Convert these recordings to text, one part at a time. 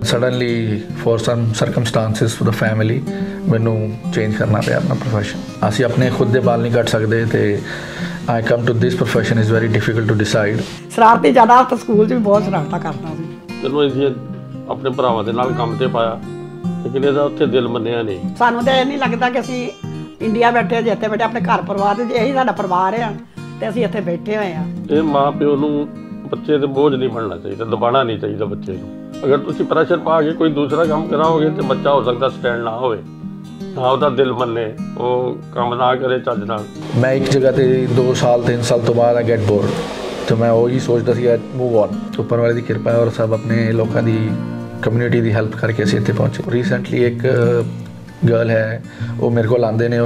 Suddenly for some circumstances for the family ਮੈਨੂੰ change ਕਰਨਾ ਪਿਆ ਆਪਣਾ ਪ੍ਰੋਫੈਸ਼ਨ। ਅਸੀਂ ਆਪਣੇ ਖੁਦ ਦੇ ਬਾਲ ਨਹੀਂ ਕੱਟ ਸਕਦੇ ਤੇ I come to this profession is very difficult to decide। ਸ਼ਰਾਰਤੀ ਜ਼ਿਆਦਾ ਤਾਂ ਸਕੂਲ 'ਚ ਵੀ ਬਹੁਤ ਸ਼ਰਾਰਤਾਂ ਕਰਦਾ ਸੀ। ਚਲੋ ਅਸੀਂ ਆਪਣੇ ਭਰਾਵਾਂ ਦੇ ਨਾਲ ਕੰਮ ਤੇ ਪਾਇਆ ਲੇਕਿਨ ਇਹਦਾ ਉੱਥੇ ਦਿਲ ਮੰਨਿਆ ਨਹੀਂ। ਸਾਨੂੰ ਤਾਂ ਇਹ ਨਹੀਂ ਲੱਗਦਾ ਕਿ ਅਸੀਂ ਇੰਡੀਆ ਬੈਠੇ ਜੇ ਇੱਥੇ ਬੈਠੇ ਆਪਣੇ ਘਰ ਪਰਿਵਾਰ ਤੇ ਇਹੀ ਸਾਡਾ ਪਰਿਵਾਰ ਆ ਤੇ ਅਸੀਂ ਇੱਥੇ ਬੈਠੇ ਹੋਏ ਆ। ਇਹ ਮਾਂ ਪਿਓ ਨੂੰ ਬੱਚੇ ਤੇ ਬੋਝ ਨਹੀਂ ਬਣਨਾ ਚਾਹੀਦਾ, ਦਬਾਉਣਾ ਨਹੀਂ ਚਾਹੀਦਾ ਬੱਚੇ ਨੂੰ। ਅਗਰ ਤੁਸੀਂ ਪ੍ਰੈਸ਼ਰ ਪਾ ਕੇ ਕੋਈ ਦੂਸਰਾ ਕੰਮ ਕਰਾਓਗੇ ਤੇ ਬੱਚਾ ਹੋ ਸਕਦਾ ਸਟੈਂਡ ਨਾ ਹੋਵੇ, ਨਾ ਉਹਦਾ ਦਿਲ ਮੰਨੇ, ਉਹ ਕੰਮ ਨਾ ਕਰੇ ਚੱਜ ਨਾਲ। ਮੈਂ ਇੱਕ ਜਗ੍ਹਾ ਤੇ 2 ਸਾਲ 3 ਸਾਲ ਤੋਂ ਬਾਅਦ ਆ ਗੈਟ ਬੋਰਡ ਤੇ ਮੈਂ ਉਹੀ ਸੋਚਦਾ ਸੀ ਮੂਵ ਔਨ। ਉੱਪਰ ਵਾਲੇ ਦੀ ਕਿਰਪਾ ਔਰ ਸਭ ਆਪਣੇ ਲੋਕਾਂ ਦੀ ਕਮਿਊਨਿਟੀ ਦੀ ਹੈਲਪ ਕਰਕੇ ਅਸੀਂ ਇੱਥੇ ਪਹੁੰਚੇ। ਰੀਸੈਂਟਲੀ ਇੱਕ गर्ल है वो मेरे को लाते ने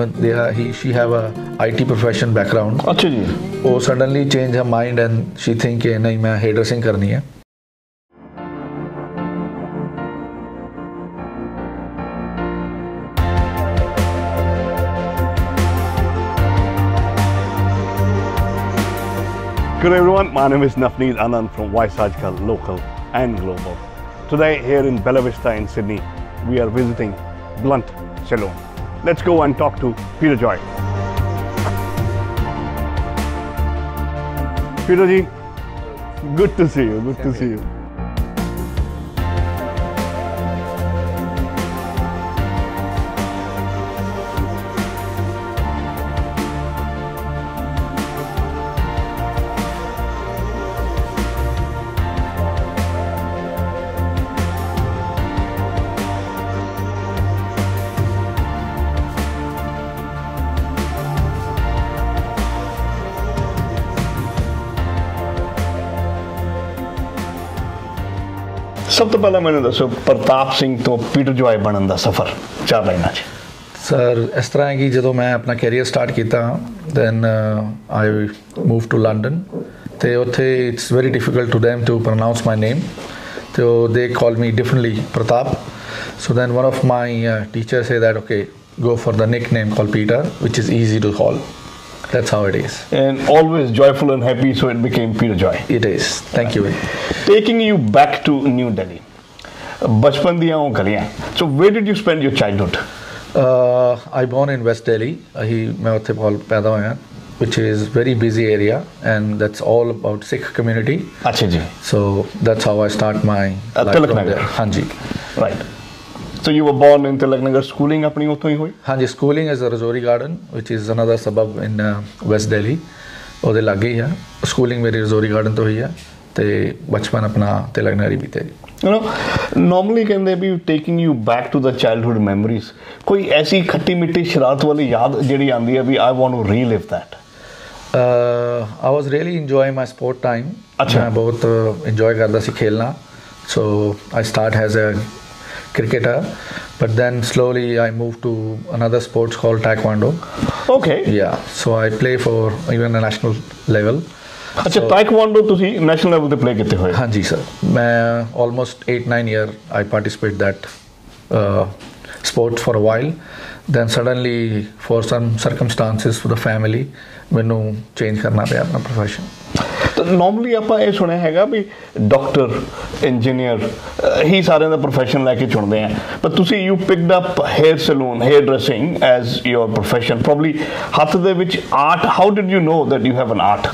she have a IT profession background. अच्छा जी। वो suddenly change her mind and she think कि नहीं मैं हेयर ड्रेसिंग करनी है। Good everyone, my name is Nafneet Anand from Vaisajkal Local and Global. Today here in Bella Vista in Sydney, we are visiting Blunt Salon. Let's go and talk to Peter Joy. Peter ji, good to see you. Good to see you. ਸਭ ਤੋਂ ਪਹਿਲਾਂ ਮੈਨੂੰ ਦੱਸੋ ਪ੍ਰਤਾਪ ਸਿੰਘ ਤੋਂ Peter joy ਬਣਨ ਦਾ ਸਫ਼ਰ 4 ਲਾਈਨਾਂ 'ਚ। ਸਰ ਇਸ ਤਰ੍ਹਾਂ ਹੈ ਕਿ ਜਦੋਂ ਮੈਂ ਆਪਣਾ ਕੈਰੀਅਰ ਸਟਾਰਟ ਕੀਤਾ then I move to London ਤੇ ਉੱਥੇ it's very difficult to them to pronounce my name ਤੇ they call me differently Pratap. So then one of my teacher say that okay go for the nickname called Peter, which is easy to call. That's how it is. And always joyful and happy, so it became Peter Joy. It is. Thank you. Taking you back to New Delhi. Bachpan diyan oh galiyan. So where did you spend your childhood? I born in West Delhi. मैं उत्थे पैदा होया, which is very busy area, and that's all about Sikh community. अच्छा जी. So that's how I start my life. Tilak Nagar. हाँ जी. Right. So you were born in Tilak Nagar. Schooling अपनी उत्थों ही हुई? हाँ जी. Schooling is Rajouri Garden, which is another suburb in West Delhi. ਉਹਦੇ ਲਾਗੇ ਹੀ ਆ। Schooling ਮੇਰੀ ਰਜੌਰੀ ਗਾਰਡਨ ਤੋਂ ਹੋਈ ਆ ਤੇ ਬਚਪਨ ਆਪਣਾ ਤਿਲਕ ਨਗਰ ਬੀਤੇ। You know, normally ਕਹਿੰਦੇ ਵੀ taking you back to the childhood memories, ਕੋਈ ਐਸੀ ਖੱਟੀ ਮਿੱਠੀ ਸ਼ਰਾਰਤ ਵਾਲੀ ਯਾਦ ਜਿਹੜੀ ਆਉਂਦੀ ਹੈ ਵੀ I want to relive that? I was really enjoying my sport time. ਅੱਛਾ। ਮੈਂ ਬਹੁਤ enjoy ਕਰਦਾ ਸੀ ਖੇਲਣਾ। So I start as a cricketer, but then slowly I moved to another sports called taekwondo. Okay. Yeah, so I play for even a national level. अच्छा, taekwondo ਤੁਸੀਂ national level ਤੇ play ਕੀਤੇ ਹੋਏ? हाँ जी sir, मैं almost 8-9 year I participate that sport for a while. Then suddenly for some circumstances for the family ਮੈਨੂੰ change ਕਰਨਾ ਪਿਆ ਆਪਣਾ profession. ਤਾਂ ਨੋਰਮਲੀ ਆਪਾਂ ਇਹ ਸੁਣਿਆ ਹੈਗਾ ਵੀ ਡਾਕਟਰ ਇੰਜੀਨੀਅਰ ਹੀ ਸਾਰਿਆਂ ਦਾ ਪ੍ਰੋਫੈਸ਼ਨ ਲੈ ਕੇ ਚੁਣਦੇ ਆ, ਪਰ ਤੁਸੀਂ you picked up hair salon, hairdressing as your profession. Probably ਹੱਥ ਦੇ ਵਿੱਚ art, how did you know that you have an art?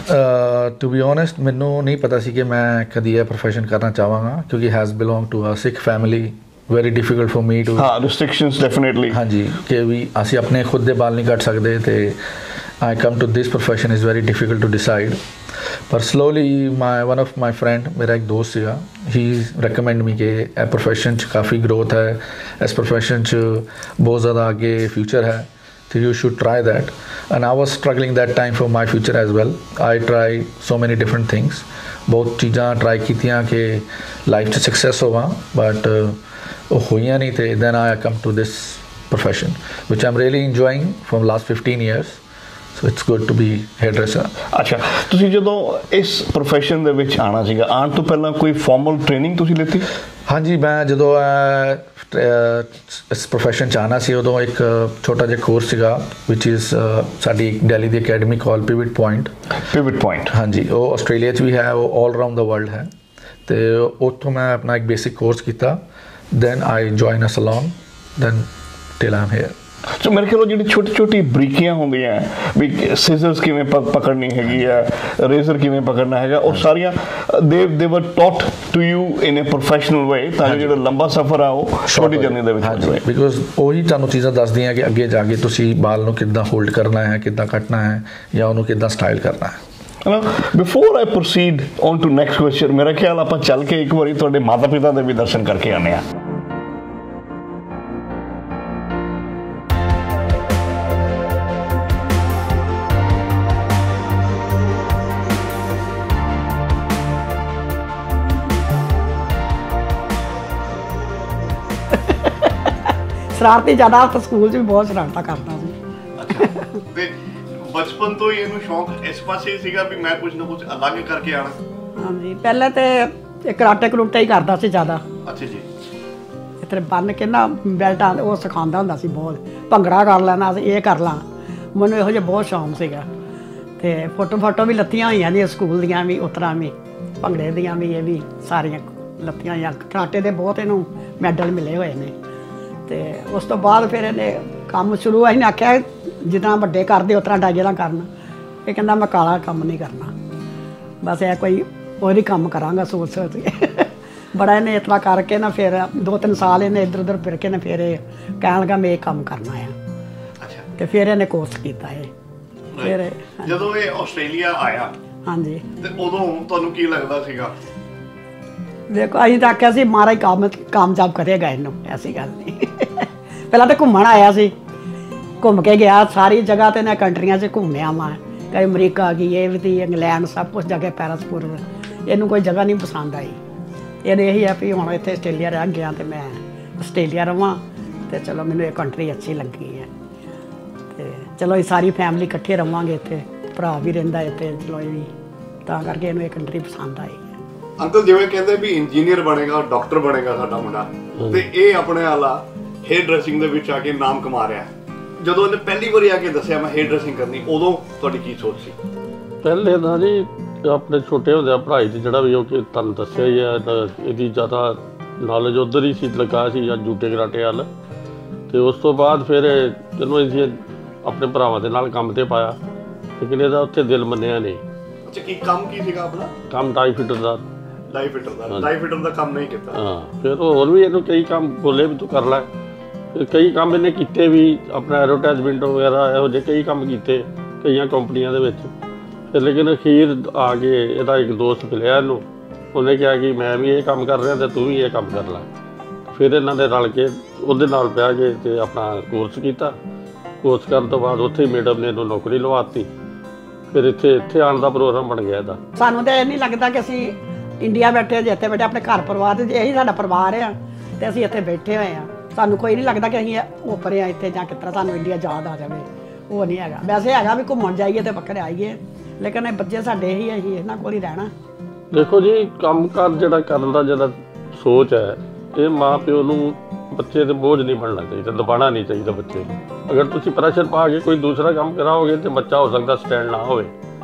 To be honest ਮੈਨੂੰ ਨਹੀਂ ਪਤਾ ਸੀ ਕਿ ਮੈਂ ਕਦੀ ਇਹ ਪ੍ਰੋਫੈਸ਼ਨ ਕਰਨਾ ਚਾਹਾਂਗਾ ਕਿਉਂਕਿ has belong to a Sikh family. very difficult for me to restrictions definitely हाँ जी कि भी ਅਸੀਂ ਆਪਣੇ ਖੁਦ ਦੇ ਬਾਲ ਨਹੀਂ ਕੱਟ ਸਕਦੇ ਤੇ I come to this profession is very difficult to decide, but slowly one of my friend ਮੇਰਾ ਇੱਕ ਦੋਸਤ ਸੀਗਾ, he recommend me ਕਿ ਇਹ profession 'ਚ ਕਾਫੀ growth ਹੈ, ਇਸ profession 'ਚ ਬਹੁਤ ਜ਼ਿਆਦਾ ਅੱਗੇ future ਹੈ so you should try that. And I was struggling that time for my future as well. I tried so many different things, ਬਹੁਤ ਚੀਜ਼ਾਂ try ਕੀਤੀਆਂ ਕਿ life 'ਚ success ਹੋਵਾਂ, but ਉਹ ਹੋਈਆਂ ਨਹੀਂ ਤੇ then I come to this profession which I'm really enjoying from last 15 years. So it's good to be hairdresser. ਅੱਛਾ, ਤੁਸੀਂ ਜਦੋਂ ਇਸ profession ਦੇ ਵਿੱਚ ਆਣਾ ਸੀਗਾ, ਆਉਣ ਤੋਂ ਪਹਿਲਾਂ ਕੋਈ formal training ਤੁਸੀਂ ਲਿੱਤੀ? ਹਾਂਜੀ, ਮੈਂ ਜਦੋਂ ਇਸ profession 'ਚ ਆਉਣਾ ਸੀ ਉਦੋਂ ਇੱਕ ਛੋਟਾ ਜਿਹਾ ਕੋਰਸ ਸੀਗਾ which is ਸਾਡੀ ਦਿੱਲੀ ਦੀ ਅਕੈਡਮੀ ਕਾਲ ਪਿਵਟ ਪੁਆਇੰਟ। ਪਿਵਟ ਪੁਆਇੰਟ, ਹਾਂਜੀ, ਉਹ ਆਸਟ੍ਰੇਲੀਆ 'ਚ ਵੀ ਹੈ, ਉਹ ਆਲ ਅਰਾਊਂਡ ਦਾ ਵਰਲਡ ਹੈ ਤੇ ਉੱਥੋਂ ਮੈਂ ਆਪਣਾ ਇੱਕ ਬੇਸਿਕ ਕੋਰਸ ਕੀਤਾ then I join a salon, then till I'm here. ਸੋ ਮੇਰੇ ਖਿਆਲ ਜਿਹੜੀ ਛੋਟੀ ਛੋਟੀ ਬਰੀਕੀਆਂ ਹੁੰਦੀਆਂ ਵੀ ਸਿਜ਼ਰਸ ਕਿਵੇਂ ਪਕੜਨੀ ਹੈਗੀ ਆ, ਰੇਜ਼ਰ ਕਿਵੇਂ ਪਕੜਨਾ ਹੈਗਾ, ਉਹ ਸਾਰੀਆਂ ਦੇ were taught to you in a professional way, ਤਾਂ ਜਿਹੜਾ ਲੰਬਾ ਸਫ਼ਰ ਆ ਉਹ ਛੋਟੀ ਜਰਨੀ ਦੇ ਵਿੱਚ ਹੋ ਜਾਵੇ। ਬਿਕੋਜ਼ ਉਹੀ ਤੁਹਾਨੂੰ ਚੀਜ਼ਾਂ ਦੱਸਦੀਆਂ ਕਿ ਅੱਗੇ ਜਾ ਕੇ ਤੁਸੀਂ ਬਾਲ ਨੂੰ ਕਿੱਦਾਂ ਹੋਲਡ ਕਰਨਾ ਹੈ, ਕਿੱਦਾਂ ਕੱਟਣਾ ਹੈ, ਜਾਂ ਉਹਨੂੰ ਕਿੱਦਾਂ ਸਟਾਈਲ ਕਰਨਾ ਹੈ। Before I proceed on to next question, ਮੇਰਾ ਖਿਆਲ ਆਪਾਂ ਚੱਲ ਕੇ ਇੱਕ ਵਾਰੀ ਤੁਹਾਡੇ ਮਾਤਾ ਪਿਤਾ ਦੇ ਵੀ ਦਰਸ਼ਨ ਕਰਕੇ ਆਉਂਦੇ ਹਾਂ। ਸ਼ਰਾਰਤੀ ਜ਼ਿਆਦਾ ਤਾਂ ਸਕੂਲ 'ਚ ਵੀ ਬਹੁਤ ਸ਼ਰਾਰਤਾਂ ਕਰਦਾ ਸੀ। ਤੇ ਬਚਪਨ ਤੋਂ ਹੀ ਇਹਨੂੰ ਸ਼ੌਂਕ ਇਸ ਪਾਸੇ ਸੀਗਾ ਵੀ ਮੈਂ ਕੁਝ ਨਾ ਕੁਝ ਅਲੱਗ ਕਰਕੇ ਆਣਾ। ਹਾਂਜੀ, ਪਹਿਲਾਂ ਤੇ ਕਰਾਟੇ ਕਰੂਟੇ ਹੀ ਕਰਦਾ ਸੀ ਜ਼ਿਆਦਾ। ਅੱਛਾ ਜੀ। ਇੱਥੇ ਬੰਨ ਕੇ ਨਾ ਬੈਲਟਾਂ ਉਹ ਸਿਖਾਉਂਦਾ ਹੁੰਦਾ ਸੀ ਬਹੁਤ, ਭੰਗੜਾ ਕਰ ਲੈਣਾ ਸੀ, ਇਹ ਕਰ ਲਾਂ, ਮੈਨੂੰ ਇਹੋ ਜਿਹਾ ਬਹੁਤ ਸ਼ੌਂਕ ਸੀਗਾ। ਤੇ ਫੋਟੋ ਵੀ ਲੱਤੀਆਂ ਹੋਈਆਂ ਨੇ ਸਕੂਲ ਦੀਆਂ ਵੀ, ਉਸ ਤਰ੍ਹਾਂ ਵੀ ਭੰਗੜੇ ਦੀਆਂ ਵੀ, ਇਹ ਵੀ ਸਾਰੀਆਂ ਲੱਤੀਆਂ ਹੋਈਆਂ। ਕਰਾਟੇ ਦੇ ਬਹੁਤ ਇਹਨੂੰ ਮੈਡਲ ਮਿਲੇ ਹੋਏ ਨੇ। ਤੇ ਉਸ ਤੋਂ ਬਾਅਦ ਫਿਰ ਇਹਨੇ ਕੰਮ ਸ਼ੁਰੂ, ਅਸੀਂ ਨੇ ਆਖਿਆ ਜਿੱਦਾਂ ਵੱਡੇ ਕਰਦੇ ਉਸ ਤਰ੍ਹਾਂ ਡਾਈਆਂ ਕਰਨਾ। ਇਹ ਕਹਿੰਦਾ ਮੈਂ ਕਾਲਾ ਕੰਮ ਨਹੀਂ ਕਰਨਾ, ਬਸ ਇਹ ਕੋਈ ਉਹੀ ਕੰਮ ਕਰਾਂਗਾ ਸੋਚ ਕੇ। ਬੜਾ ਇਹਨੇ ਇਸ ਤਰ੍ਹਾਂ ਕਰਕੇ ਨਾ ਫਿਰ 2-3 ਸਾਲ ਇਹਨੇ ਇੱਧਰ ਉੱਧਰ ਫਿਰ ਕੇ ਨਾ ਫਿਰ ਇਹ ਕਹਿਣ ਲੱਗਾ ਮੈਂ ਇਹ ਕੰਮ ਕਰਨਾ ਆ। ਅੱਛਾ। ਤੇ ਫਿਰ ਇਹਨੇ ਕੋਰਸ ਕੀਤਾ ਇਹ। ਫਿਰ ਜਦੋਂ ਇਹ ਆਸਟ੍ਰੇਲੀਆ ਆਇਆ, ਹਾਂਜੀ, ਤੇ ਉਦੋਂ ਤੁਹਾਨੂੰ ਕੀ ਲੱਗਦਾ ਸੀਗਾ? ਦੇਖੋ ਅਸੀਂ ਤਾਂ ਆਖਿਆ ਸੀ ਮਹਾਰਾਜ ਕਾਮਯਾਬ ਕਰੇਗਾ ਇਹਨੂੰ, ਐਸੀ ਗੱਲ ਨਹੀਂ। ਪਹਿਲਾਂ ਤਾਂ ਘੁੰਮਣ ਆਇਆ ਸੀ, ਘੁੰਮ ਕੇ ਗਿਆ ਸਾਰੀ ਜਗ੍ਹਾ ਤੇ ਨਾ ਕੰਟਰੀਆਂ 'ਚ ਘੁੰਮਿਆ ਮੈਂ, ਕਈ ਅਮਰੀਕਾ ਗਈ, ਇਹ ਵੀ ਇੰਗਲੈਂਡ, ਸਭ ਕੁਛ ਜਗ੍ਹਾ ਪੈਰਾਸਪੁਰ। ਇਹਨੂੰ ਕੋਈ ਜਗ੍ਹਾ ਨਹੀਂ ਪਸੰਦ ਆਈ। ਇਹਨੇ ਇਹੀ ਆ ਵੀ ਹੁਣ ਇੱਥੇ ਆਸਟ੍ਰੇਲੀਆ ਰਹਿ ਗਿਆ ਤੇ ਮੈਂ ਆਸਟ੍ਰੇਲੀਆ ਰਵਾਂ, ਤੇ ਚਲੋ ਮੈਨੂੰ ਇਹ ਕੰਟਰੀ ਅੱਛੀ ਲੱਗੀ ਹੈ। ਤੇ ਚਲੋ ਇਹ ਸਾਰੀ ਫੈਮਿਲੀ ਇਕੱਠੇ ਰਵਾਂਗੇ ਇੱਥੇ, ਭਰਾ ਵੀ ਰਹਿੰਦਾ ਇੱਥੇ, ਚਲੋ ਇਹ ਵੀ ਤਾਂ ਕਰਕੇ ਇਹਨੂੰ ਇਹ ਕੰਟਰੀ ਪਸੰਦ ਆਈ। ਅੰਕਲ ਜਿਵੇਂ ਕਹਿੰਦੇ ਵੀ ਇੰਜੀਨੀਅਰ ਬਣੇਗਾ, ਡਾਕਟਰ ਬਣੇਗਾ ਸਾਡਾ ਮੁੰਡਾ, ਤੇ ਇਹ ਆਪਣੇ ਵਾਲਾ ਹੇਅਰ ਡਰੈਸਿੰਗ ਦੇ ਵਿੱਚ ਆ ਕੇ ਨਾਮ ਕਮਾ ਰਿਹਾ। ਜਦੋਂ ਇਹਨੇ ਪਹਿਲੀ ਵਾਰੀ ਆ ਕੇ ਦੱਸਿਆ ਮੈਂ ਹੇਅਰ ਡਰੈਸਿੰਗ ਕਰਨੀ, ਉਦੋਂ ਤੁਹਾਡੀ ਕੀ ਸੋਚ ਸੀ? ਪਹਿਲੇ ਤਾਂ ਜੀ ਆਪਣੇ ਛੋਟੇ ਹੁੰਦਿਆਂ ਪੜ੍ਹਾਈ 'ਚ ਜਿਹੜਾ ਵੀ ਉਹ ਕਿ ਤੁਹਾਨੂੰ ਦੱਸਿਆ ਹੀ ਹੈ, ਇਹਦੀ ਜ਼ਿਆਦਾ ਨੌਲੇਜ ਉੱਧਰ ਹੀ ਸੀ, ਲੱਗਾ ਸੀ ਜਾਂ ਜੂਟੇ ਕਰਾਟੇ ਵੱਲ। ਤੇ ਉਸ ਤੋਂ ਬਾਅਦ ਫਿਰ ਇਹਨੂੰ ਅਸੀਂ ਆਪਣੇ ਭਰਾਵਾਂ ਦੇ ਨਾਲ ਕੰਮ 'ਤੇ ਪਾਇਆ, ਲੇਕਿਨ ਇਹਦਾ ਉੱਥੇ ਦਿਲ ਮੰਨਿਆ ਨਹੀਂ। ਅੱਛਾ, ਕੀ ਕੰਮ ਕੀ ਸੀਗਾ ਆਪਣਾ? ਕੰਮ ਟਾਈ ਫਿਟਰ ਦਾ। ਡਾਈ ਫਿਟਰ ਦਾ ਕੰਮ ਨਹੀਂ ਕੀਤਾ? ਹਾਂ। ਫਿਰ ਹੋਰ ਵੀ ਇਹਨੂੰ ਕਈ ਕੰਮ ਬੋਲੇ ਵੀ ਤੂੰ ਕਰ ਲੈ, ਕਈ ਕੰਮ ਇਹਨੇ ਕੀਤੇ ਵੀ, ਆਪਣਾ ਐਡਵਰਟਾਈਜ਼ਮੈਂਟ ਵਗੈਰਾ ਇਹੋ ਜਿਹੇ ਕਈ ਕੰਮ ਕੀਤੇ ਕਈਆਂ ਕੰਪਨੀਆਂ ਦੇ ਵਿੱਚ। ਤੇ ਲੇਕਿਨ ਅਖੀਰ ਆ ਕੇ ਇਹਦਾ ਇੱਕ ਦੋਸਤ ਮਿਲਿਆ ਇਹਨੂੰ, ਉਹਨੇ ਕਿਹਾ ਕਿ ਮੈਂ ਵੀ ਇਹ ਕੰਮ ਕਰ ਰਿਹਾ ਤੇ ਤੂੰ ਵੀ ਇਹ ਕੰਮ ਕਰ ਲੈ। ਫਿਰ ਇਹਨਾਂ ਦੇ ਰਲ ਕੇ ਉਹਦੇ ਨਾਲ ਪਿਆ ਕੇ ਤੇ ਆਪਣਾ ਕੋਰਸ ਕੀਤਾ। ਕੋਰਸ ਕਰਨ ਤੋਂ ਬਾਅਦ ਉੱਥੇ ਹੀ ਮੈਡਮ ਨੇ ਇਹਨੂੰ ਨੌਕਰੀ ਲਵਾਤੀ। ਫਿਰ ਇੱਥੇ ਆਉਣ ਦਾ ਪ੍ਰੋਗਰਾਮ ਬਣ ਗਿਆ ਇਹਦਾ। ਸਾਨੂੰ ਤਾਂ ਇਹ ਨਹੀਂ ਲੱਗਦਾ ਕਿ ਅਸੀਂ ਇੰਡੀਆ ਬੈਠੇ, ਜੇ ਇੱਥੇ ਬੈਠੇ ਆਪਣੇ ਘਰ ਪਰਿਵਾਰ ਦੇ, ਇਹੀ ਸਾਡਾ ਪਰਿਵਾਰ ਆ ਤੇ ਅਸੀਂ ਇੱਥੇ ਬੈਠੇ ਹੋਏ ਆ। ਸਾਨੂੰ ਕੋਈ ਨਹੀਂ ਲੱਗਦਾ ਕਿ ਅਸੀਂ ਉੱਪਰ ਆ ਇੱਥੇ ਜਾਂ ਕਿਸ ਤਰ੍ਹਾਂ ਸਾਨੂੰ ਇੰਡੀਆ ਯਾਦ ਆ ਜਾਵੇ, ਉਹ ਨਹੀਂ ਹੈਗਾ। ਵੈਸੇ ਹੈਗਾ ਵੀ ਘੁੰਮਣ ਜਾਈਏ ਤੇ ਵੱਖਰੇ ਆਈਏ, ਲੇਕਿਨ ਇਹ ਬੱਚੇ ਸਾਡੇ ਹੀ ਅਸੀਂ ਇਹਨਾਂ ਕੋਲ ਹੀ ਰਹਿਣਾ। ਦੇਖੋ ਜੀ, ਕੰਮ ਕਾਰ ਜਿਹੜਾ ਕਰਨ ਦਾ ਜਿਹੜਾ ਸੋਚ ਹੈ, ਇਹ ਮਾਂ ਪਿਓ ਨੂੰ ਬੱਚੇ ਤੇ ਬੋਝ ਨਹੀਂ ਬਣਨਾ ਚਾਹੀਦਾ, ਦਬਾਉਣਾ ਨਹੀਂ ਚਾਹੀਦਾ ਬੱਚੇ ਨੂੰ। ਅਗਰ ਤੁਸੀਂ ਪ੍ਰੈਸ਼ਰ ਪਾ ਕੇ ਕੋਈ ਦੂਸਰਾ ਕੰਮ ਕਰਾਓਗੇ ਤੇ ਬੱਚਾ ਹੋ ਸਕਦਾ ਸਟੈਂਡ ਨਾ ਹੋਵੇ,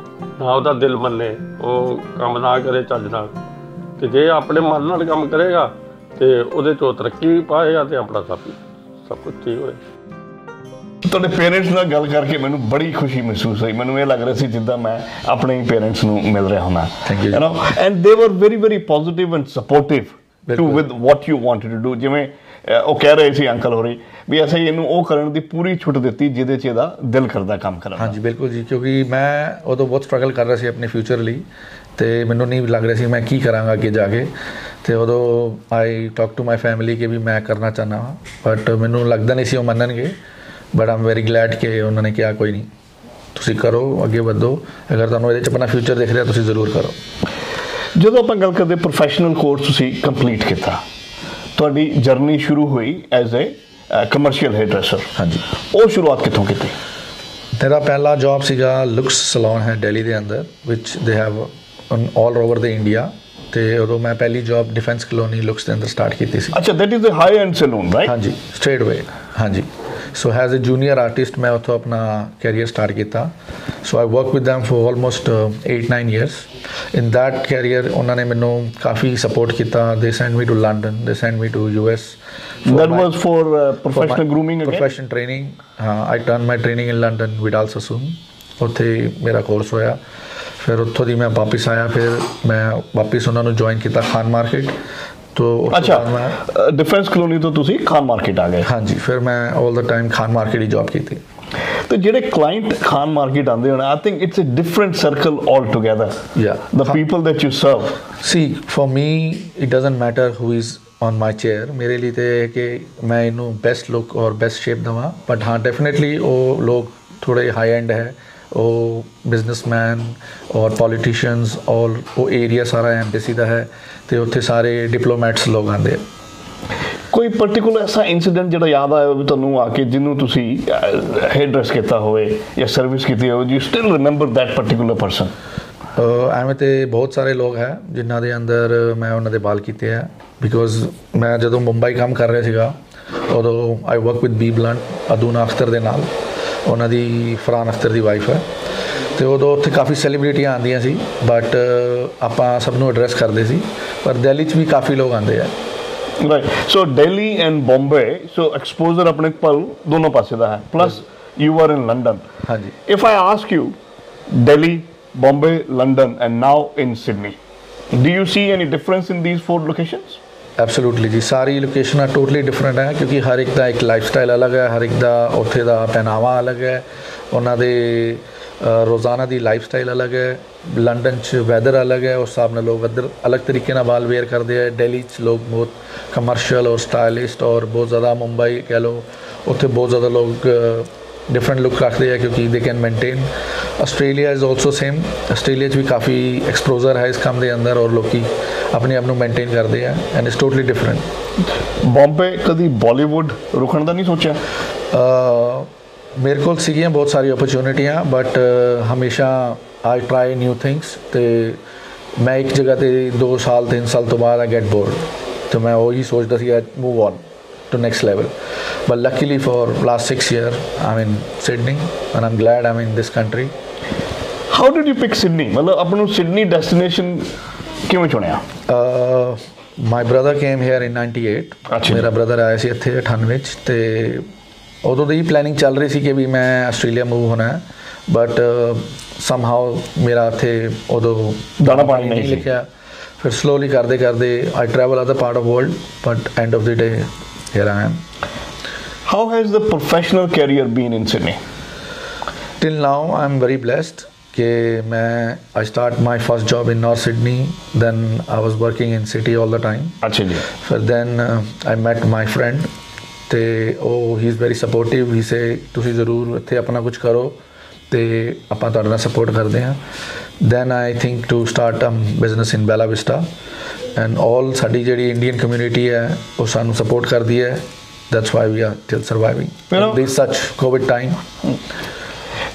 ਨਾ ਉਹਦਾ ਦਿਲ ਮੰਨੇ, ਉਹ ਕੰਮ ਨਾ ਕਰੇ ਚੱਜ ਨਾਲ। ਤੇ ਜੇ ਆਪਣੇ ਮਨ ਨਾਲ ਕੰਮ ਕਰੇਗਾ ਤੇ ਉਹਦੇ 'ਚੋਂ ਤਰੱਕੀ ਵੀ ਪਾਏਗਾ ਤੇ ਆਪਣਾ ਸਭ ਕੁਝ ਠੀਕ ਹੋਏ। ਤੁਹਾਡੇ ਪੇਰੈਂਟਸ ਨਾਲ ਗੱਲ ਕਰਕੇ ਮੈਨੂੰ ਬੜੀ ਖੁਸ਼ੀ ਮਹਿਸੂਸ ਹੋਈ। ਮੈਨੂੰ ਇਹ ਲੱਗ ਰਿਹਾ ਸੀ ਜਿੱਦਾਂ ਮੈਂ ਆਪਣੇ ਹੀ ਪੇਰੈਂਟਸ ਨੂੰ ਮਿਲ ਰਿਹਾ ਹੁੰਦਾ। You know, and they were very very positive and supportive to with what you wanted to do. ਜਿਵੇਂ ਉਹ ਕਹਿ ਰਹੇ ਸੀ ਅੰਕਲ ਹੋਰੀ ਵੀ ਅਸੀਂ ਇਹਨੂੰ ਉਹ ਕਰਨ ਦੀ ਪੂਰੀ ਛੁੱਟ ਦਿੱਤੀ ਜਿਹਦੇ 'ਚ ਇਹਦਾ ਦਿਲ ਕਰਦਾ ਕੰਮ ਕਰਨ। ਹਾਂਜੀ ਬਿਲਕੁਲ ਜੀ, ਕਿਉਂਕਿ ਮੈਂ ਉਦੋਂ ਬਹੁਤ ਸਟਰਗਲ ਕਰ ਰਿਹਾ ਸੀ ਆਪਣੇ ਫਿਊਚਰ ਲਈ, ਤੇ ਮੈਨੂੰ ਨਹੀਂ ਲੱਗ ਰਿਹਾ ਸੀ ਮੈਂ ਕੀ ਕਰਾਂਗਾ ਅੱਗੇ ਜਾ ਕੇ। ਤੇ ਉਦੋਂ I talk to my family ਕਿ ਵੀ ਮੈਂ ਕਰਨਾ ਚਾਹੁੰਦਾ ਹਾਂ, ਬਟ ਮੈਨੂੰ ਲੱਗਦਾ ਨਹੀਂ ਸੀ ਉਹ ਮੰਨਣਗੇ। ਬਟ ਆਮ ਵੈਰੀ ਗਲੈਡ ਕਿ ਉਹਨਾਂ ਨੇ ਕਿਹਾ ਕੋਈ ਨਹੀਂ, ਤੁਸੀਂ ਕਰੋ, ਅੱਗੇ ਵਧੋ, ਅਗਰ ਤੁਹਾਨੂੰ ਇਹਦੇ 'ਚ ਆਪਣਾ ਫਿਊਚਰ ਦਿਖ ਰਿਹਾ ਤੁਸੀਂ ਜ਼ਰੂਰ ਕਰੋ। ਜਦੋਂ ਆਪਾਂ ਗੱਲ ਕਰਦੇ ਪ੍ਰੋਫੈਸ਼ਨਲ ਕੋਰਸ ਤੁਸੀਂ ਕੰਪਲੀਟ ਕੀਤਾ, ਤੁਹਾਡੀ ਜਰਨੀ ਸ਼ੁਰੂ ਹੋਈ as a commercial hairdresser. ਹਾਂਜੀ, ਉਹ ਸ਼ੁਰੂਆਤ ਕਿੱਥੋਂ ਕੀਤੀ? ਮੇਰਾ ਪਹਿਲਾ ਜੌਬ ਸੀਗਾ ਲੁਕਸ ਸਲੂਨ ਹੈ ਦਿੱਲੀ ਦੇ ਅੰਦਰ, ਵਿਚ they have all over the India. ਤੇ ਉਦੋਂ ਮੈਂ ਪਹਿਲੀ ਜੌਬ ਡਿਫੈਂਸ ਕਲੋਨੀ ਲੁਕਸ ਦੇ ਅੰਦਰ ਸਟਾਰਟ ਕੀਤੀ ਸੀ। ਅੱਛਾ, that is a high end salon right? ਹਾਂਜੀ, ਸਟ੍ਰੇਟ ਵੇ। ਹਾਂਜੀ, so as a junior artist ਮੈਂ ਉੱਥੋਂ ਆਪਣਾ ਕੈਰੀਅਰ ਸਟਾਰਟ ਕੀਤਾ। So I work with them for almost 8-9 years। In that career ਉਹਨਾਂ ਨੇ ਮੈਨੂੰ ਕਾਫੀ ਸਪੋਰਟ ਕੀਤਾ। They send me to London, they send me to US। That was for professional grooming again? Profession training। I done my training in London, Vidal Sassoon। ਉੱਥੇ ਮੇਰਾ course ਹੋਇਆ। ਫਿਰ ਉੱਥੋਂ ਦੀ ਮੈਂ ਵਾਪਿਸ ਆਇਆ। ਫਿਰ ਮੈਂ ਵਾਪਿਸ ਉਹਨਾਂ ਨੂੰ ਜੁਆਇਨ ਕੀਤਾ ਖਾਨ ਮਾਰਕੀਟ। तो अच्छा, डिफेंस कॉलोनी तो तुसी खान मार्केट आ गए? हाँ जी, फिर मैं all the time Khan Market ही जॉब की थी। तो जेडे क्लाइंट खान मार्केट आंदे होने, I think it's a different circle all together. The people that you serve. See for me it doesn't matter who is on my chair. मेरे लिए तो है कि मैं इनू बेस्ट लुक और बेस्ट शेप देवां। बट हाँ, डेफिनेटली वो लोग थोड़े हाई एंड है, वो बिजनेसमैन और पॉलिटिशियंस और वो एरिया सारा एम्बेसी का है, तो उत्थे सारे डिप्लोमैट्स लोग आते हैं। कोई पर्टिकुलर ऐसा इंसीडेंट जो याद आया भी तुहानू आके जिन्हों तुसी हेयर ड्रेस किया होवे या सर्विस की हो, you still remember that particular person? ਐਵੇਂ ਤੇ ਬਹੁਤ ਸਾਰੇ ਲੋਕ ਹੈ ਜਿਨ੍ਹਾਂ ਦੇ ਅੰਦਰ ਮੈਂ ਉਹਨਾਂ ਦੇ ਬਾਲ ਕੀਤੇ ਆ। ਬਿਕੋਜ਼ ਮੈਂ ਜਦੋਂ ਮੁੰਬਈ ਕੰਮ ਕਰ ਰਿਹਾ ਸੀਗਾ ਉਦੋਂ I work with B Blunt, Adhuna Akhtar ਦੇ ਨਾਲ। ਉਹਨਾਂ ਦੀ ਫਰਹਾਨ ਅਖਤਰ ਦੀ ਵਾਈਫ ਹੈ। ਅਤੇ ਉਦੋਂ ਉੱਥੇ ਕਾਫੀ ਸੈਲੀਬ੍ਰਿਟੀਆਂ ਆਉਂਦੀਆਂ ਸੀ, ਬਟ ਆਪਾਂ ਸਭ ਨੂੰ ਐਡਰੈਸ ਕਰਦੇ ਸੀ। ਪਰ ਦਿੱਲੀ 'ਚ ਵੀ ਕਾਫੀ ਲੋਕ ਆਉਂਦੇ ਆ। Right. So Delhi and Bombay, so exposure ਆਪਣੇ ਕੋਲ ਦੋਨੋਂ ਪਾਸੇ ਦਾ ਹੈ। Plus you are in London. ਹਾਂਜੀ। If I ask you Delhi, Bombay, London, and now in Sydney, do you see any difference in these 4 locations? Absolutely ਜੀ, ਸਾਰੀ ਲੋਕੇਸ਼ਨਾਂ ਟੋਟਲੀ ਡਿਫਰੈਂਟ ਹੈ ਕਿਉਂਕਿ ਹਰ ਇੱਕ ਦਾ ਇੱਕ ਲਾਈਫ ਸਟਾਈਲ ਅਲੱਗ ਹੈ, ਹਰ ਇੱਕ ਦਾ ਉੱਥੇ ਦਾ ਪਹਿਨਾਵਾ ਅਲੱਗ ਹੈ, ਉਹਨਾਂ ਦੇ ਰੋਜ਼ਾਨਾ ਦੀ ਲਾਈਫ ਸਟਾਈਲ ਅਲੱਗ ਹੈ। ਲੰਡਨ 'ਚ ਵੈਦਰ ਅਲੱਗ ਹੈ, ਉਸ ਹਿਸਾਬ ਨਾਲ ਲੋਕ ਇੱਧਰ ਅਲੱਗ ਤਰੀਕੇ ਨਾਲ ਵਾਲ ਵੇਅਰ ਕਰਦੇ ਹੈ। ਦਿੱਲੀ 'ਚ ਲੋਕ ਬਹੁਤ ਕਮਰਸ਼ੀਅਲ ਔਰ ਸਟਾਈਲਿਸਟ ਔਰ ਬਹੁਤ ਜ਼ਿਆਦਾ, ਮੁੰਬਈ ਕਹਿ ਲਓ, ਉੱਥੇ ਬਹੁਤ ਜ਼ਿਆਦਾ ਲੋਕ डिफरेंट लुक रखते हैं क्योंकि they can maintain. Australia is also same. Australia भी काफ़ी एक्सपोजर है इस काम के अंदर और लोग अपने आप को मेनटेन करते हैं and it's totally different. Bombay कभी बॉलीवुड रुकने का नहीं सोचा? मेरे को सीगियां बहुत सारी अपॉर्चुनिटियां, बट हमेशा आई ट्राई न्यू थिंग्स। तो मैं एक जगह ते 2 साल 3 साल तो बाद आई गेट बोर्ड, तो मैं वही सोचता सी move on to next level. But luckily for last 6 years I'm in Sydney and I'm glad I'm in this country. How did you pick Sydney? मतलब अपनों Sydney destination क्यों चुनिया? My brother came here in 98. मेरा brother आया सी इत्थे 98 ਵਿੱਚ ਤੇ ਉਦੋਂ ਦੀ planning ਚੱਲ ਰਹੀ ਸੀ ਕਿ ਵੀ ਮੈਂ ਆਸਟ੍ਰੇਲੀਆ ਮੂਵ ਹੋਣਾ ਹੈ, ਬਟ somehow ਮੇਰਾ ਇੱਥੇ ਉਦੋਂ ਦਾਣਾ ਪਾਣੀ ਨਹੀਂ ਲਿਖਿਆ। ਫਿਰ slowly ਕਰਦੇ ਕਰਦੇ I travel other part of world, but end of the day here I am. How has the professional career been in Sydney? Till now I'm very blessed कि मैं I start my first job in North Sydney, then I was working in city all the time. अच्छा जी। Then I met my friend ਤੇ ਉਹ he is very supportive. He say ਤੁਸੀਂ ਜ਼ਰੂਰ ਇੱਥੇ ਆਪਣਾ ਕੁਝ ਕਰੋ ਤੇ ਆਪਾਂ ਤੁਹਾਡੇ ਨਾਲ ਸਪੋਰਟ ਕਰਦੇ ਹਾਂ। Then I think to start a business in Bella Vista and all ਸਾਡੀ ਜਿਹੜੀ ਇੰਡੀਅਨ ਕਮਿਊਨਿਟੀ ਹੈ ਉਹ ਸਾਨੂੰ ਸਪੋਰਟ ਕਰਦੀ ਹੈ। That's why we are still surviving in this such COVID time.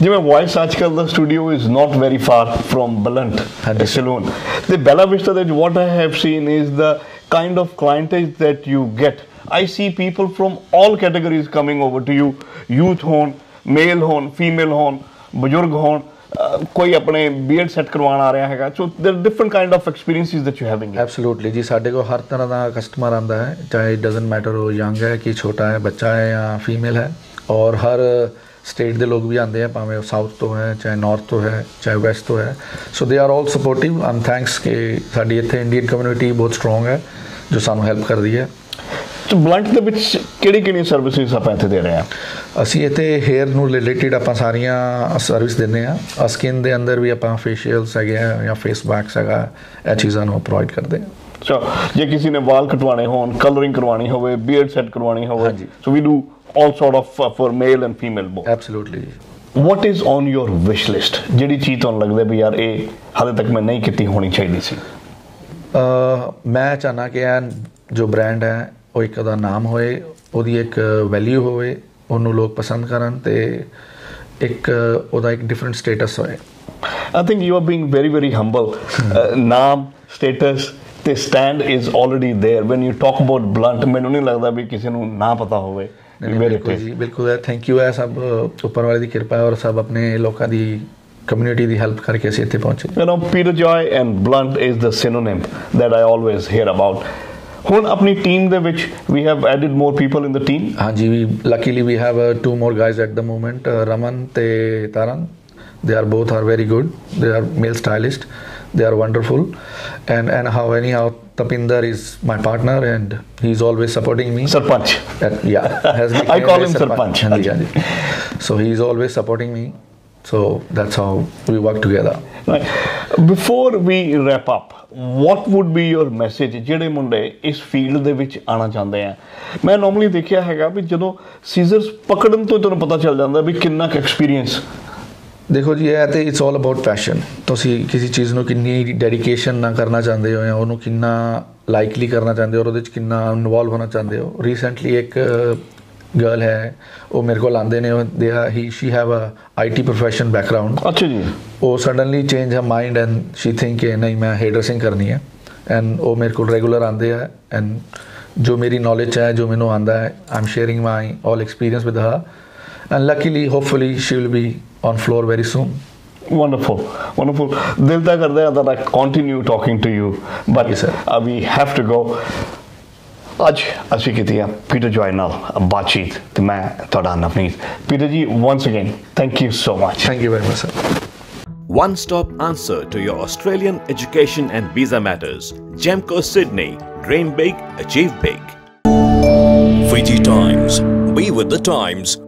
ਜਿਵੇਂ ਵੌਇਸ ਅੱਜਕੱਲ ਦਾ studio is not very far from Blunt saloon. The Bella Vista that what I have seen is the kind of clientage that you get. I see people from all categories coming over to you. Youth ਹੋਣ, male ਹੋਣ, female ਹੋਣ, ਬਜ਼ੁਰਗ ਹੋਣ, ਕੋਈ ਆਪਣੇ beard set ਕਰਵਾਉਣ ਆ ਰਿਹਾ ਹੈਗਾ। So there different kind of experiences that you having. Absolutely जी, ਸਾਡੇ ਕੋਲ ਹਰ ਤਰ੍ਹਾਂ ਦਾ ਕਸਟਮਰ ਆਉਂਦਾ ਹੈ, ਚਾਹੇ ਡਜ਼ਨਟ ਮੈਟਰ ਉਹ ਯੰਗ ਹੈ ਕਿ ਛੋਟਾ ਹੈ, ਬੱਚਾ ਹੈ ਜਾਂ ਫੀਮੇਲ ਹੈ। ਔਰ ਹਰ ਸਟੇਟ ਦੇ ਲੋਕ ਵੀ ਆਉਂਦੇ ਆ, ਭਾਵੇਂ ਉਹ ਸਾਊਥ ਤੋਂ ਹੈ, ਚਾਹੇ ਨਾਰਥ ਤੋਂ ਹੈ, ਚਾਹੇ ਵੈਸਟ ਤੋਂ ਹੈ। So they are all supportive. ਆਮ ਥੈਂਕਸ ਕਿ ਸਾਡੀ ਇੱਥੇ ਇੰਡੀਅਨ ਕਮਿਊਨਿਟੀ ਬਹੁਤ ਸਟਰੋਂਗ ਹੈ ਜੋ ਸਾਨੂੰ ਹੈਲਪ ਕਰਦੀ ਹੈ। तो ਬਲੰਟ ਦੇ ਵਿੱਚ ਕਿਹੜੀ ਸਰਵਿਸਿਜ਼ ਆਪਾਂ ਇੱਥੇ ਦੇ ਰਹੇ ਹਾਂ? ਅਸੀਂ ਇੱਥੇ ਹੇਅਰ ਨੂੰ ਰਿਲੇਟਿਡ ਆਪਾਂ ਸਾਰੀਆਂ ਸਰਵਿਸ ਦਿੰਦੇ ਹਾਂ। ਸਕਿਨ ਦੇ ਅੰਦਰ ਵੀ ਆਪਾਂ ਫੇਸ਼ੀਅਲਸ ਹੈਗੇ ਆ ਜਾਂ ਫੇਸ ਵੈਕਸ ਹੈਗਾ, ਇਹ ਚੀਜ਼ਾਂ ਨੂੰ ਪ੍ਰੋਵਾਈਡ ਕਰਦੇ ਹਾਂ। ਅੱਛਾ, ਜੇ ਕਿਸੇ ਨੇ ਵਾਲ ਕਟਵਾਣੇ ਹੋਣ, ਕਲਰਿੰਗ ਕਰਵਾਉਣੀ ਹੋਵੇ, ਬੀਅਰਡ ਸੈੱਟ ਕਰਵਾਉਣੀ ਹੋਵੇ, so we do all sort of for male and female both? Absolutely. What is on your wish list? ਜਿਹੜੀ ਚੀਜ਼ ਤੁਹਾਨੂੰ ਲੱਗਦਾ ਵੀ ਯਾਰ ਇਹ ਹਾਲੇ ਤੱਕ ਮੈਂ ਨਹੀਂ ਕੀਤੀ ਹੋਣੀ ਚਾਹੀਦੀ ਸੀ? ਮੈਂ ਚਾਹਨਾ ਕਿ ਇਹ ਜੋ ਬ੍ਰਾਂਡ ਹੈ ਉਹ ਇੱਕ ਉਹਦਾ ਨਾਮ ਹੋਏ, ਉਹਦੀ ਇੱਕ ਵੈਲਿਊ ਹੋਵੇ, ਉਹਨੂੰ ਲੋਕ ਪਸੰਦ ਕਰਨ ਤੇ ਇੱਕ ਉਹਦਾ ਇੱਕ ਡਿਫਰੈਂਟ ਸਟੇਟਸ ਹੋਏ। I think you are being very very humble. ਨਾਮ, ਸਟੇਟਸ ਤੇ stand is already there when you talk about Blunt। ਮੈਨੂੰ ਨਹੀਂ ਲੱਗਦਾ ਵੀ ਕਿਸੇ ਨੂੰ ਨਾ ਪਤਾ ਹੋਵੇ नहीं, मेरे बिल्कुल जी, बिल्कुल है, थैंक यू है, सब ऊपर वाले की कृपा है और सब अपने लोगों की कम्युनिटी ਦੀ ਹੈਲਪ ਕਰਕੇ ਅਸੀਂ ਇੱਥੇ ਪਹੁੰਚੇ। You know, Peter Joy and blunt is the synonym that I always hear about. ਹੁਣ ਆਪਣੀ ਟੀਮ ਦੇ ਵਿੱਚ we have added more people in the team. हाँ जी, luckily we have 2 more guys at the moment, Raman te Tarang. They are both are very good. They are male stylist. They are wonderful. And how anyhow Tapinder is my partner and he's always supporting me. Sarpanch. Yeah, has been I call him Sarpanch. हाँ जी, हाँ जी. So he is always supporting me. So that's how we work together. Right. Before we wrap up, what would be your message ਜਿਹੜੇ ਮੁੰਡੇ ਇਸ field ਦੇ ਵਿੱਚ ਆਣਾ ਚਾਹੁੰਦੇ ਆ? ਮੈਂ ਨਾਰਮਲੀ ਦੇਖਿਆ ਹੈਗਾ ਵੀ ਜਦੋਂ ਸੀਜ਼ਰਸ ਪਕੜਨ ਤੋਂ ਤੁਹਾਨੂੰ ਪਤਾ ਚੱਲ ਜਾਂਦਾ ਵੀ ਕਿੰਨਾ ਕੁ ਐਕਸਪੀਰੀਅੰਸ। ਦੇਖੋ ਜੀ, ਇਹ ਤੇ ਇਟਸ ਆਲ ਅਬਾਊਟ ਪੈਸ਼ਨ। ਤੁਸੀਂ ਕਿਸੇ ਚੀਜ਼ ਨੂੰ ਕਿੰਨੀ ਡੈਡੀਕੇਸ਼ਨ ਨਾਲ ਕਰਨਾ ਚਾਹੁੰਦੇ ਹੋ ਜਾਂ ਉਹਨੂੰ ਕਿੰਨਾ ਲਾਈਕਲੀ ਕਰਨਾ ਚਾਹੁੰਦੇ ਹੋ ਔਰ ਉਹਦੇ 'ਚ ਕਿੰਨਾ ਇਨਵੋਲਵ ਹੋਣਾ ਚਾਹੁੰਦੇ ਹੋ। ਰੀਸੈਂਟਲੀ ਇੱਕ गर्ल है वो मेरे को आते ने she have a IT profession background. अच्छा जी। वो सडनली चेंज है माइंड एंड शी थिंक कि नहीं मैं हेयर ड्रेसिंग करनी है एंड वो मेरे को रेगुलर आते हैं एंड जो मेरी नॉलेज है जो मैंने आता है I am sharing my all experience with her and luckily hopefully she will be on floor very soon. Wonderful, wonderful. दिल तो करता है that I continue talking to you, but we have to go. ਅੱਜ ਅਸੀਂ ਕੀਤੀ ਆ Peter joy ਨਾਲ ਬਾਤਚੀਤ ਤੇ ਮੈਂ ਤੁਹਾਡਾ ਨਵਨੀਤ। ਪੀਟਰ ਜੀ, once again thank you so much. Thank you very much, sir. One-stop answer to your Australian education and visa matters. Gemco Sydney. Dream big, achieve big. Fiji Times. Be with the times.